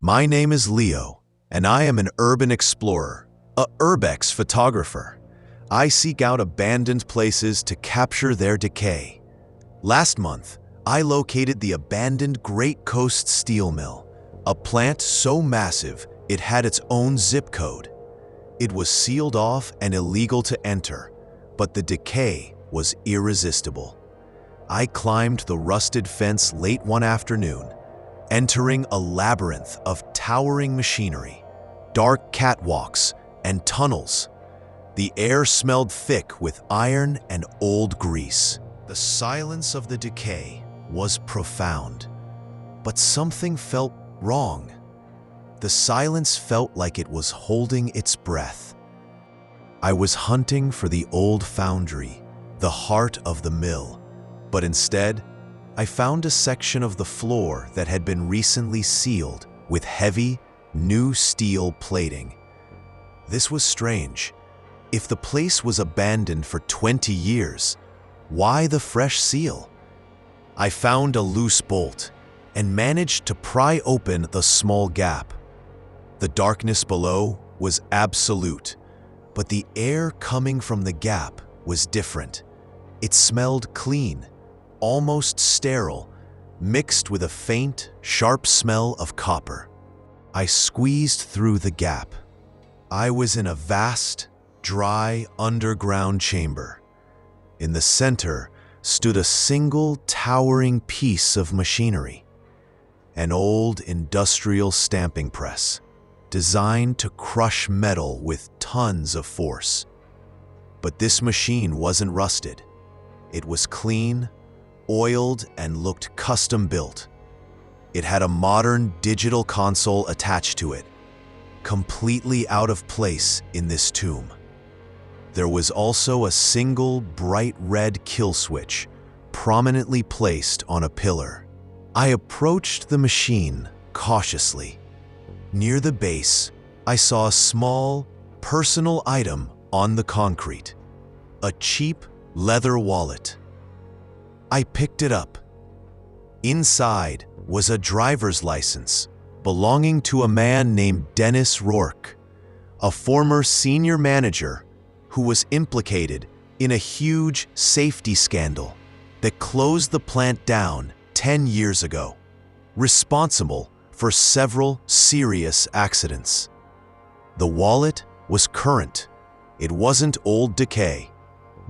My name is Leo, and I am an urban explorer, a urbex photographer. I seek out abandoned places to capture their decay. Last month, I located the abandoned Great Coast Steel Mill, a plant so massive it had its own zip code. It was sealed off and illegal to enter, but the decay was irresistible. I climbed the rusted fence late one afternoon, entering a labyrinth of towering machinery, dark catwalks, and tunnels. The air smelled thick with iron and old grease. The silence of the decay was profound, but something felt wrong. The silence felt like it was holding its breath. I was hunting for the old foundry, the heart of the mill, but instead, I found a section of the floor that had been recently sealed with heavy, new steel plating. This was strange. If the place was abandoned for 20 years, why the fresh seal? I found a loose bolt and managed to pry open the small gap. The darkness below was absolute, but the air coming from the gap was different. It smelled clean, almost sterile, mixed with a faint, sharp smell of copper. I squeezed through the gap. I was in a vast, dry, underground chamber. In the center stood a single towering piece of machinery, an old industrial stamping press, designed to crush metal with tons of force. But this machine wasn't rusted. It was clean, oiled, and looked custom-built. It had a modern digital console attached to it, completely out of place in this tomb. There was also a single bright red kill switch, prominently placed on a pillar. I approached the machine cautiously. Near the base, I saw a small, personal item on the concrete, a cheap leather wallet. I picked it up. Inside was a driver's license belonging to a man named Dennis Rourke, a former senior manager who was implicated in a huge safety scandal that closed the plant down 10 years ago, responsible for several serious accidents. The wallet was current. It wasn't old decay.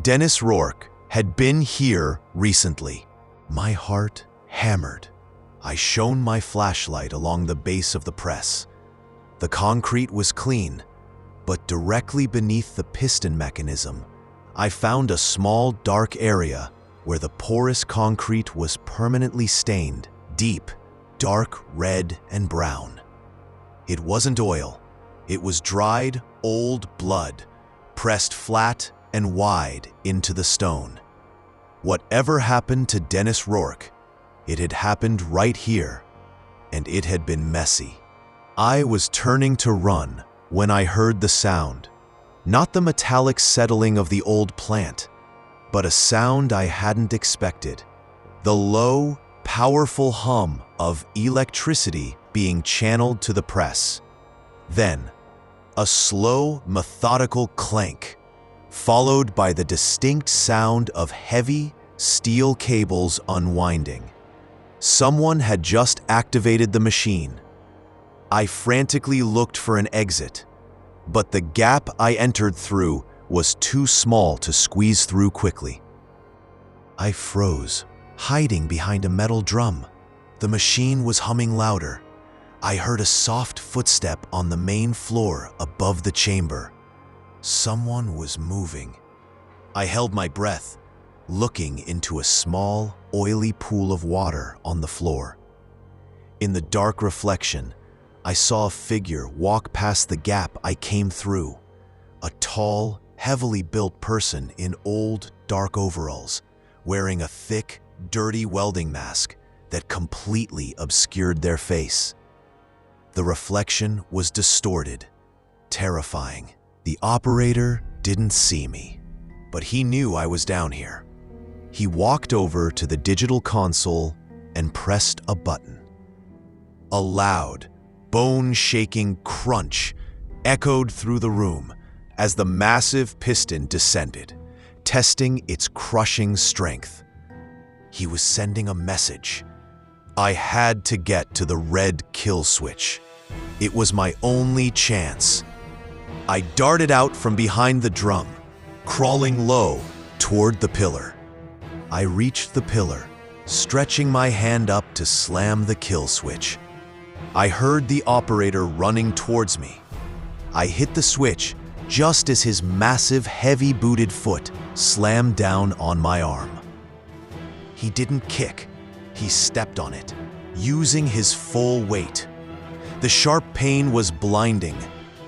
Dennis Rourke had been here recently. My heart hammered. I shone my flashlight along the base of the press. The concrete was clean, but directly beneath the piston mechanism, I found a small dark area where the porous concrete was permanently stained, deep, dark red and brown. It wasn't oil. It was dried, old blood, pressed flat and wide into the stone. Whatever happened to Dennis Rourke, it had happened right here, and it had been messy. I was turning to run when I heard the sound, not the metallic settling of the old plant, but a sound I hadn't expected. The low, powerful hum of electricity being channeled to the press. Then, a slow, methodical clank, followed by the distinct sound of heavy steel cables unwinding. Someone had just activated the machine. I frantically looked for an exit, but the gap I entered through was too small to squeeze through quickly. I froze, hiding behind a metal drum. The machine was humming louder. I heard a soft footstep on the main floor above the chamber. Someone was moving. I held my breath, looking into a small, oily pool of water on the floor. In the dark reflection, I saw a figure walk past the gap I came through. A tall, heavily built person in old, dark overalls, wearing a thick, dirty welding mask that completely obscured their face. The reflection was distorted, terrifying. The operator didn't see me, but he knew I was down here. He walked over to the digital console and pressed a button. A loud, bone-shaking crunch echoed through the room as the massive piston descended, testing its crushing strength. He was sending a message. I had to get to the red kill switch. It was my only chance. I darted out from behind the drum, crawling low toward the pillar. I reached the pillar, stretching my hand up to slam the kill switch. I heard the operator running towards me. I hit the switch just as his massive, heavy-booted foot slammed down on my arm. He didn't kick. He stepped on it, using his full weight. The sharp pain was blinding.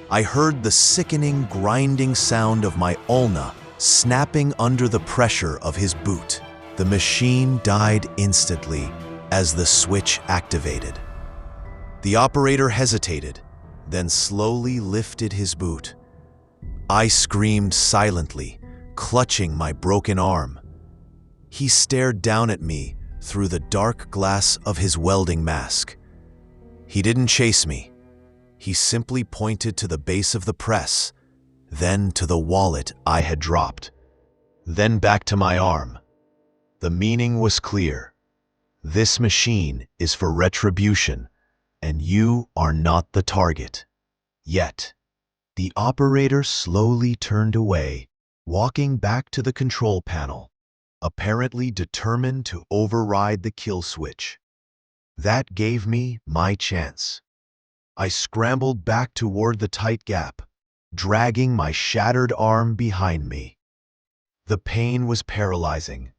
I heard the sickening, grinding sound of my ulna snapping under the pressure of his boot. The machine died instantly as the switch activated. The operator hesitated, then slowly lifted his boot. I screamed silently, clutching my broken arm. He stared down at me through the dark glass of his welding mask. He didn't chase me. He simply pointed to the base of the press, then to the wallet I had dropped, then back to my arm. The meaning was clear. This machine is for retribution, and you are not the target. Yet, the operator slowly turned away, walking back to the control panel, apparently determined to override the kill switch. That gave me my chance. I scrambled back toward the tight gap, dragging my shattered arm behind me. The pain was paralyzing,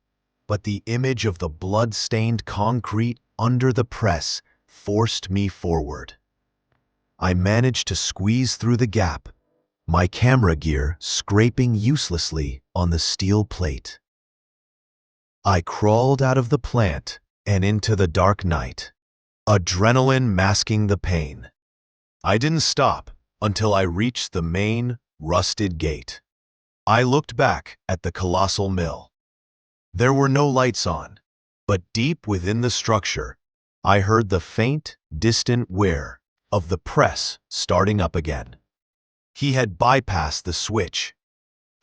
but the image of the blood-stained concrete under the press forced me forward. I managed to squeeze through the gap, my camera gear scraping uselessly on the steel plate. I crawled out of the plant and into the dark night, adrenaline masking the pain. I didn't stop until I reached the main, rusted gate. I looked back at the colossal mill. There were no lights on, but deep within the structure, I heard the faint, distant whir of the press starting up again. He had bypassed the switch.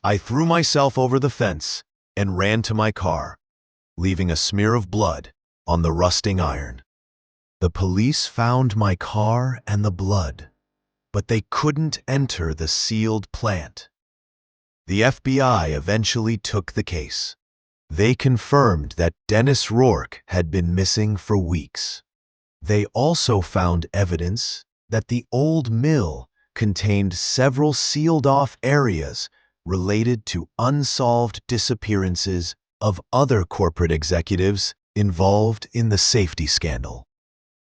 I threw myself over the fence and ran to my car, leaving a smear of blood on the rusting iron. The police found my car and the blood, but they couldn't enter the sealed plant. The FBI eventually took the case. They confirmed that Dennis Rourke had been missing for weeks. They also found evidence that the old mill contained several sealed-off areas related to unsolved disappearances of other corporate executives involved in the safety scandal.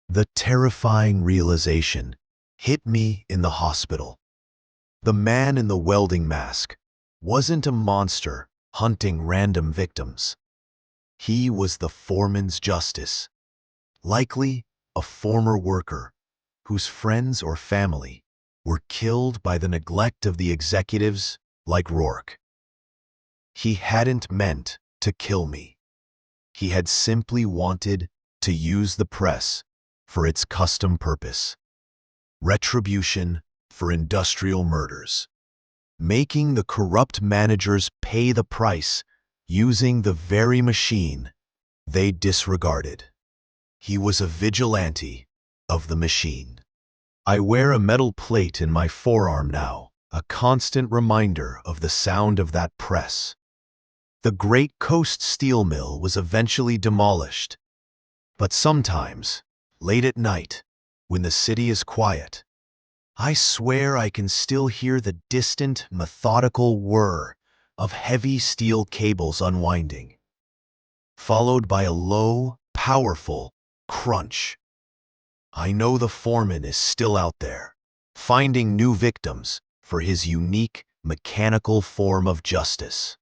The terrifying realization hit me in the hospital. The man in the welding mask wasn't a monster hunting random victims. He was the foreman's justice, likely a former worker whose friends or family were killed by the neglect of the executives like Rourke. He hadn't meant to kill me. He had simply wanted to use the press for its custom purpose. Retribution for industrial murders. Making the corrupt managers pay the price using the very machine they disregarded. He was a vigilante of the machine. I wear a metal plate in my forearm now, a constant reminder of the sound of that press. The Great Coast Steel Mill was eventually demolished, but sometimes, late at night, when the city is quiet, I swear I can still hear the distant, methodical whir of heavy steel cables unwinding, followed by a low, powerful crunch. I know the foreman is still out there, finding new victims for his unique, mechanical form of justice.